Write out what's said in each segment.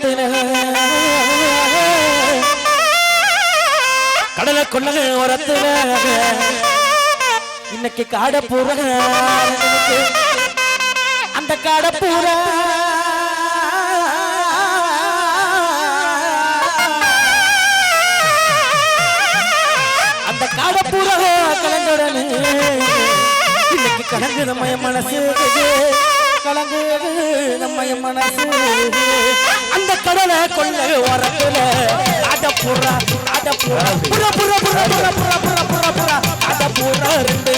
ஓரத்துல கடலை கொள்ள ஓரத்துல இன்னைக்கு காடப்பூர அந்த காடப்பூர அந்த காடப்பூர கலந்துடனே இன்னைக்கு கலங்கு நம்ம மனசு கலங்கு நம்ம மனசு அந்த கடலை கொள்ள ஓரத்துல காடப்பூரா காடப்பூரா புற புற புற புற புற புற புற புற காடப்பூரா ரெண்டு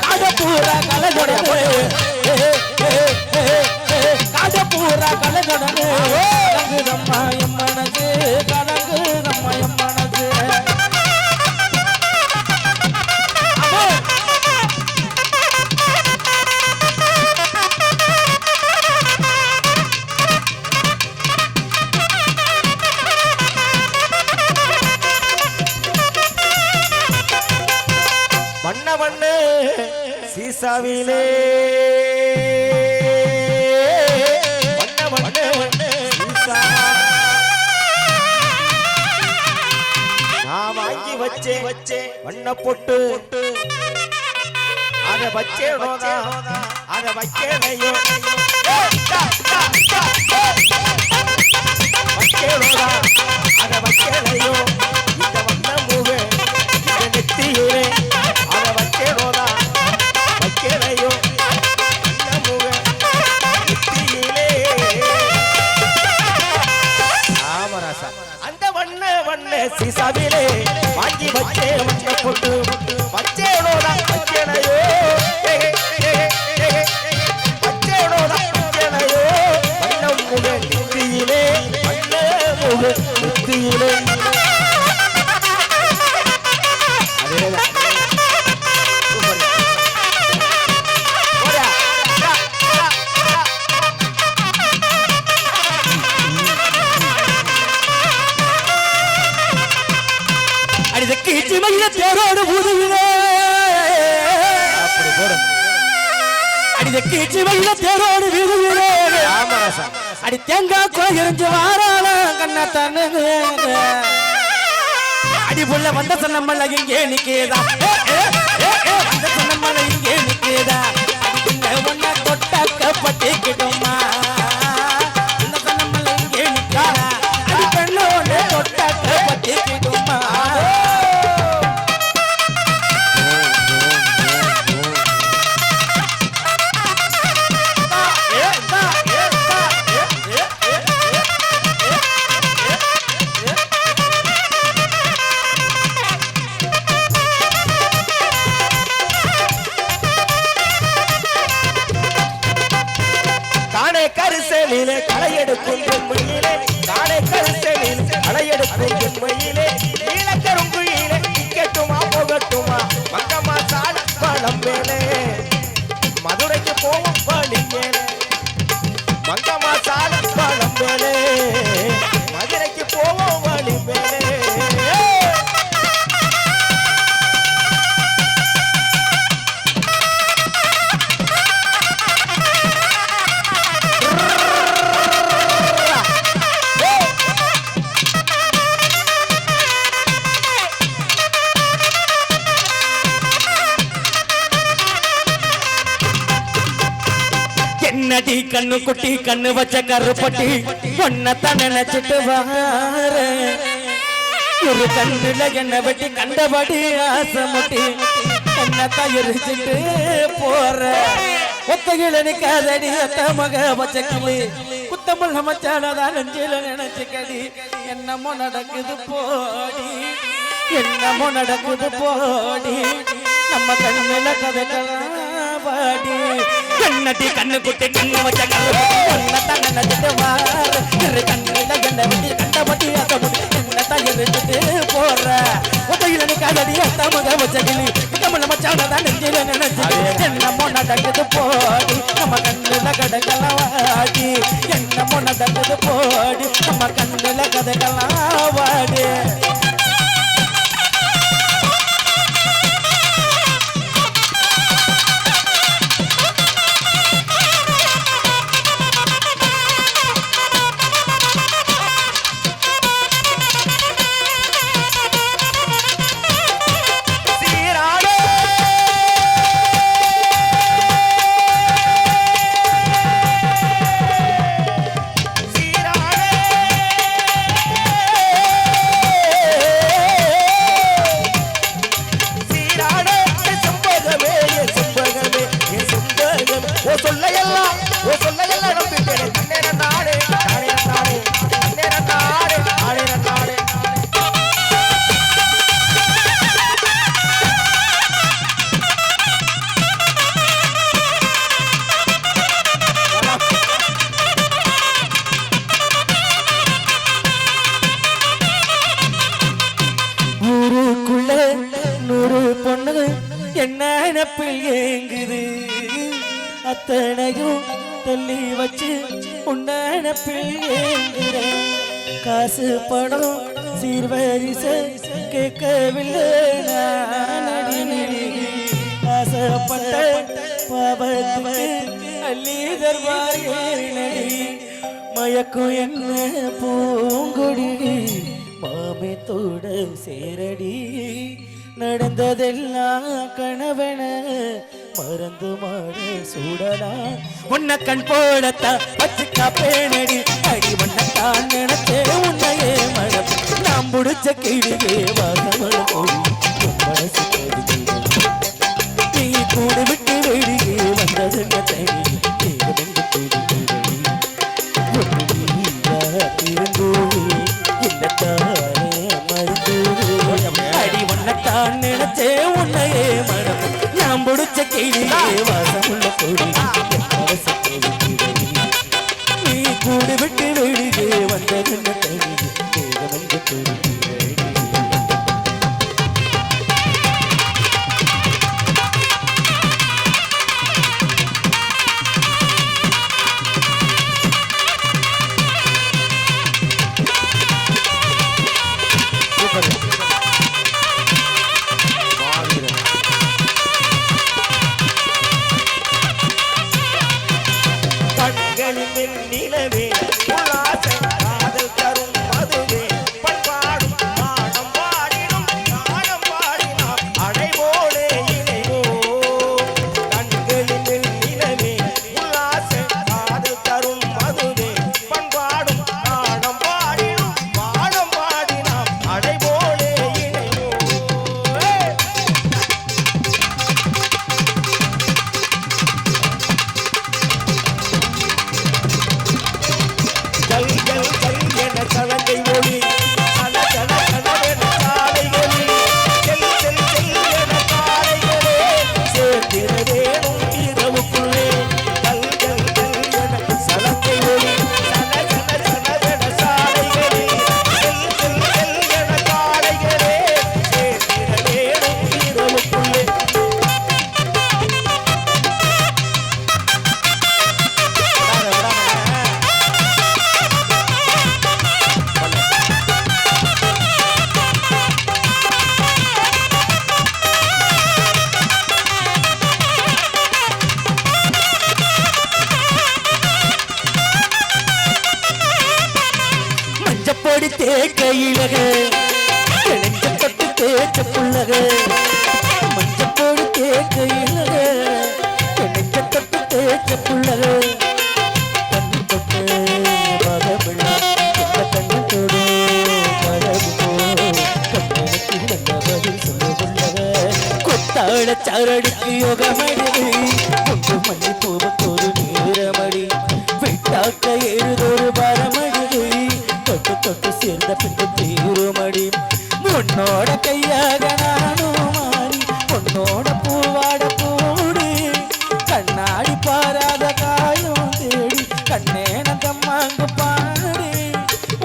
காடப்பூரா கலந்துடனே காடப்பூரா கலந்துடனே கலங்கு நம்ம மனசு கலங்கு நம்ம மனசு வண்ண வண்ண சீசாவிலே வண்ண வண்ண சீசா நான் வாங்கி வச்சே வண்ண பொட்டு அத வச்சேனோதா அத வைக்கலையோ வைக்கலோதா அத வைக்கலையோ இந்த வண்ண மூவே இந்த நெத்தியூரே அத வைக்கலோதா வைக்கலையோ வண்ண மூவே நெத்தியிலே ஆமராசா அந்த வண்ண வண்ண சீசாவிலே வாங்கி வச்சே வண்ண பொட்டு வச்சேனோதா வைக்கலையோ வச்சேனோதா வைக்கலையோ வண்ண மூவே நெத்தியிலே வண்ண மூவே நெத்தியிலே தேரோடு பூதுவிலே அடிதக்கீச்சு வழியில தேரோடு வீதுவிலே அடி தேங்காய் கோயில் எரிஞ்சு வாராள கண்ணத்தானு அடி புள்ள வந்த சொன்னம்மல்ல இங்கே நிக்கேதா வந்த சொன்னம்மல்ல இங்கே நிக்கேதா ஒன்ன தொட்டக்கப்பட்டிக்கிட்டோமா வந்த சொன்னம்மல்ல இங்கே நிக்கேதா அடி பெண்ணு ஒன்று தொட்டக்கப்பட்டிக்கிட்டோமா கரிசலிலே களையெடுக்கும் பெண்மையிலே தானே கரிசலில் களையெடுக்கும் பெண்மையிலே நீலக்கருங்குயிலே நிக்கட்டுமா போகட்டுமா மங்கம்மா சாட பழம் மேலே மதுரைக்கு போவோம் பழி மேலே மங்கம்மா சாட பழம் மேலே மதுரைக்கு போவோம் வழி மேலே நடி கண்ணு குட்டி கண்ணு வச்ச கருப்பட்டி ஒன்னத்தான் நினைச்சிட்டு வார ஒரு கண்ணுல என்ன வெட்டி கண்டபடி ஆசமுட்டி என்னத்தான் எரிச்சிட்டு போற ஒத்தகில நிக்காதடி அத்த மக வச்ச கிளி குத்தமுள்ள மச்சானதான் நெஞ்சில நினைச்சுக்கடி என்னமோ நடக்குது போடி என்னமோ நடக்குது போடி நம்ம கண்ணுல கதைக்கலாம் வாடி கண்ணடி கண்ணு குட்டி கண்ணு வச்ச கண்ணத்தான் நினைச்சிட்டு வார கண்ணுல என்ன வெட்டி கண்டபடி ஆசமுட்டி என்னத்தான் எரிச்சிட்டு போற ஒத்தகில நிக்காதடி அத்த மக வச்ச கிளி குத்தமுள்ள மச்சானதான் நெஞ்சில நினைச்சுக்கடி என்னமோ நடக்குது போடி நம்ம கண்ணுல கதைக்கலாம் வாடி என்னமோ நடக்குது போடி நம்ம கண்ணுல கதைக்கலாம் வாடி நினப்பில் ஏங்குது அத்தனையும் தள்ளி வச்சு உன்னப்பில் ஏங்குற காசு படம் சீர்வரிச கேட்கவில்லை ஆசைப்பட்ட பாவத்துக்கு அள்ளி தருவாய் மயக்கும் என்ன பூங்கொடி மாமித்தோட சேரடி நடந்ததெல்லாம் கணவன மறந்து மாட சூடலாம் உன்னை கண் போடத்தான் வச்சு காப்பேனடி அடி உன்னைத்தான் நினைச்சே உன்னையே மழை நாம் முடிச்ச கிழியே வாசமழ போய் மனசு நீ கூடு விட்டு வெளியே வந்தது தனி அடி உன்னைத்தான் நினைச்சே உன்னையே மனம் நாம் முடிச்ச கையிலே வாசமுள்ள கொடி நீ கூடு விட்டு வெளியே வந்தது தனி வந்து கொடி நிலவே உல்லாச காதல் தரும் மதுவே பண்பாடும் பாடம் பாடிடும் நாடம் பாடினாம் அடைவோலே இணைவோ கண்களில் நிலவே உல்லாச காதல் தரும் மதுவே பண்பாடும் பாடம் பாடிடும் பாடம் பாடினாம் அடைவோலே இணைவோ சலங்கை ஒளி சல சல சலவென சாலைகளில் செல் செல் செல் என காலைகளே சேர்த்திட வேணும் இரவுக்குள்ளே கல் கல் கல் என சலங்கை ஒளி சல சல சலவென சாலைகளில் செல் செல் செல் என காலைகளே சேர்த்திட வேணும் இரவுக்குள்ளே மஞ்சப்பொடி தேக்கையிலக நெஞ்ச தொட்டு தேய்ச்ச புள்ளக மஞ்சப்பொடி தேக்கையிலக நெஞ்ச தொட்டு தேய்ச்ச புள்ளக கண்ணு தொட்டு மகமிழா கண்ணு தொடு மழகு போ கண்ணனுக்கு நல்ல பதில் சொல்லு புள்ளக கொத்தாழ சாரடிக்கு யோகமடி கொண்டு மல்லி போவத்தொரு நேரமடி விட்டாக்க எழுதொரு பரமடி தொட்டு தொட்டு சேர்ந்த பின்பு தீருமடி உன்னோட கையாக நானும் மாறி உன்னோட பூவாட கூடி கண்ணாடி பாராத காயம் தேடி கண்ணேனங்கம்மாங்கு பாடி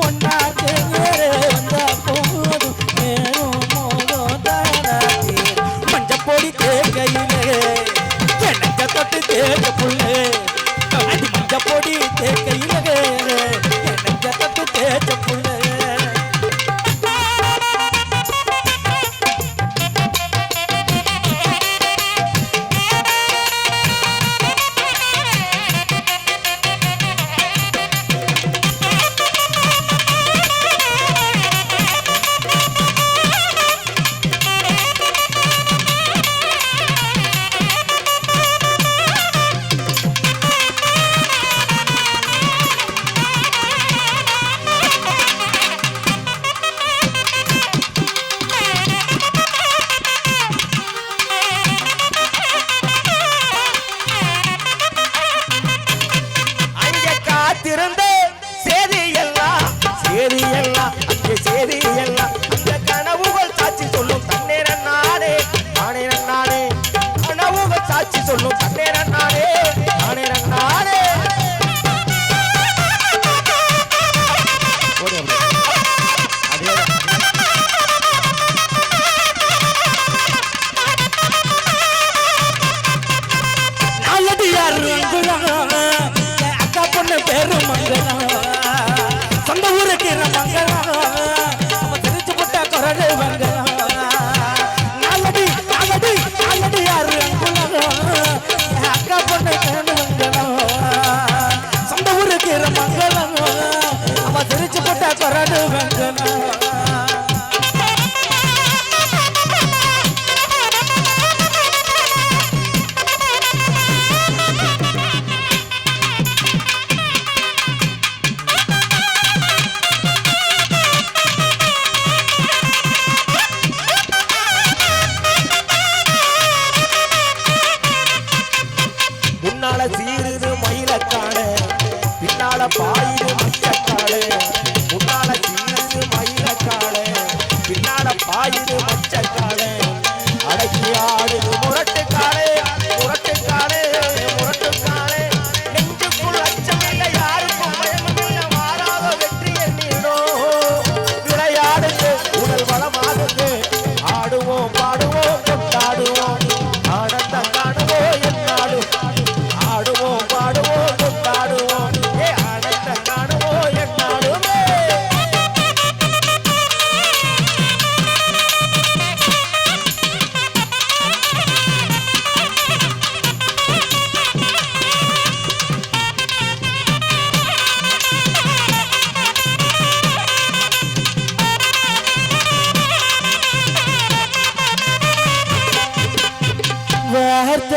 ஒன்னா தேரே வந்தா போதும் நேரும் மோகம் தானாத்தே மஞ்சப்பொடி தேக்கையிலே எனக்கு தொட்டு தேக்க புள்ளே அடி மஞ்சப்பொடி தேக்கையிலே எனக்கு தொட்டு தேச்ச புள்ளே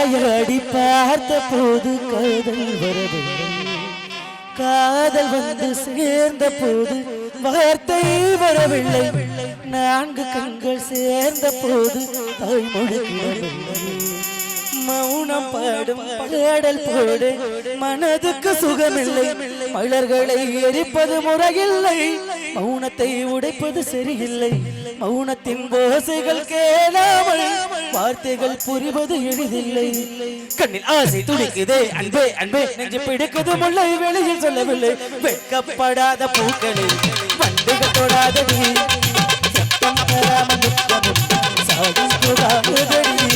வார்த்தையாடி பார்த்த போது காதல் வரவில்லை, காதல் வந்து சேர்ந்த போது வார்த்தை வரவில்லை, நான்கு கண்கள் சேர்ந்த போது தாய்மொழி கிடவில்லை. மௌனம் பாடும் பாடல் போடு மனதுக்கு சுகமில்லை, மலர்களை எரிப்பது முறையில்லை, மௌனத்தை உடைப்பது சரியில்லை, மௌனத்தின் ஓசைகள் கேளாமல் வார்த்தைகள் புரிவது எளிதில்லை. கண்ணில் ஆசை துடிக்குதே அன்பே அன்பே, நெஞ்சு பிடிக்குது முல்லை வெளியில் சொல்லவில்லை, வெட்கப்படாத பூக்களை வண்டுகள் தொடாதடி, சத்தம் தராமல் நிற்கவும் சாகும் தொடாதடி,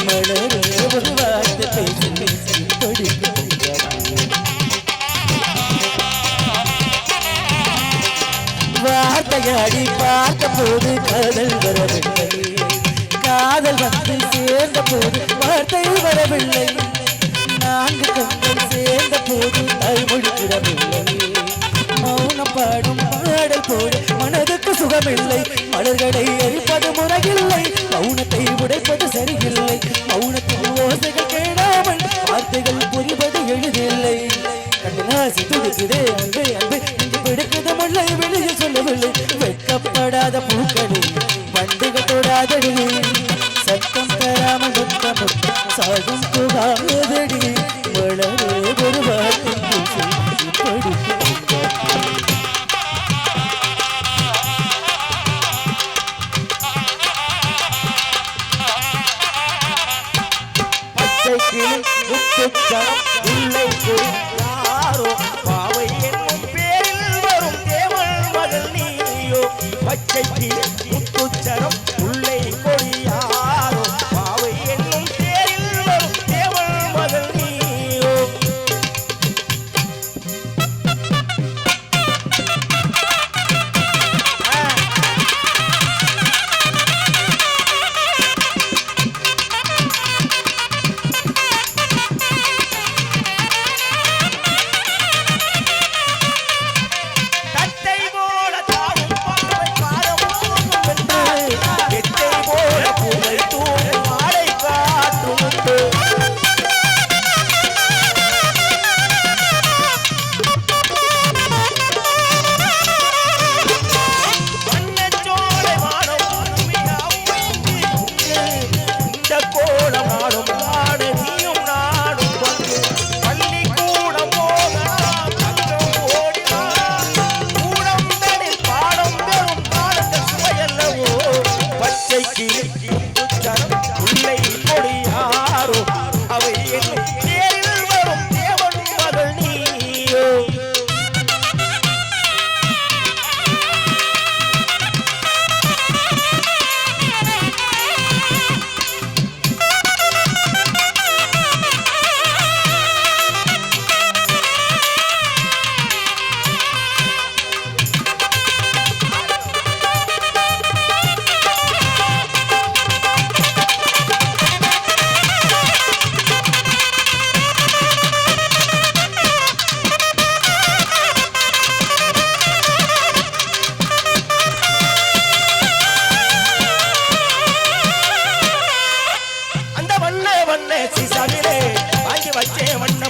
மலரே ஒரு வார்த்தை பேசி பேசி வார்த்தையாடி பார்த்த போது காதல் வரவில்லை, காதல் வந்து சேர்ந்த போது வார்த்தை வரவில்லை, நான்கு கண்கள் சேர்ந்த போது தாய்மொழி கிடவில்லை, மௌனம் பாடும் பாடல் போடு மனதுக்கு சுகமில்லை, மலர்களை எரிப்பது முறையில்லை, மௌனத்தை உடைப்பது சரியில்லை, மௌனத்தின் ஓசைகள் கேடாமல் வார்த்தைகள் புரிவது எளிதில்லை. கண்ணாசி துடிக்குதே அன்பே அன்பே, இங்கு பிடிக்குது முல்லை வெளியில் சொல்லவில்லை, வெட்கப்படாத பூக்களை வண்டுகள் தொடாதடி, சத்தம் தராமல் முத்தம் சாகும் புகாதடி, மலரே ஒரு வார்த்தை பேசி இப்படி உள்ளே யாரோ பாவை என்னும் பேரில் வரும் தேவள் மகள் நீயோ, பச்சைக்கு முத்துச்சரம் உள்ளே கொடியாரோ பாவை என்னும் பேரில் வரும் தேவள் மகள் நீயோ.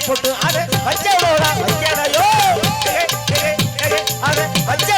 போட்டு அதை வச்ச வைக்கலையோ அதை வச்ச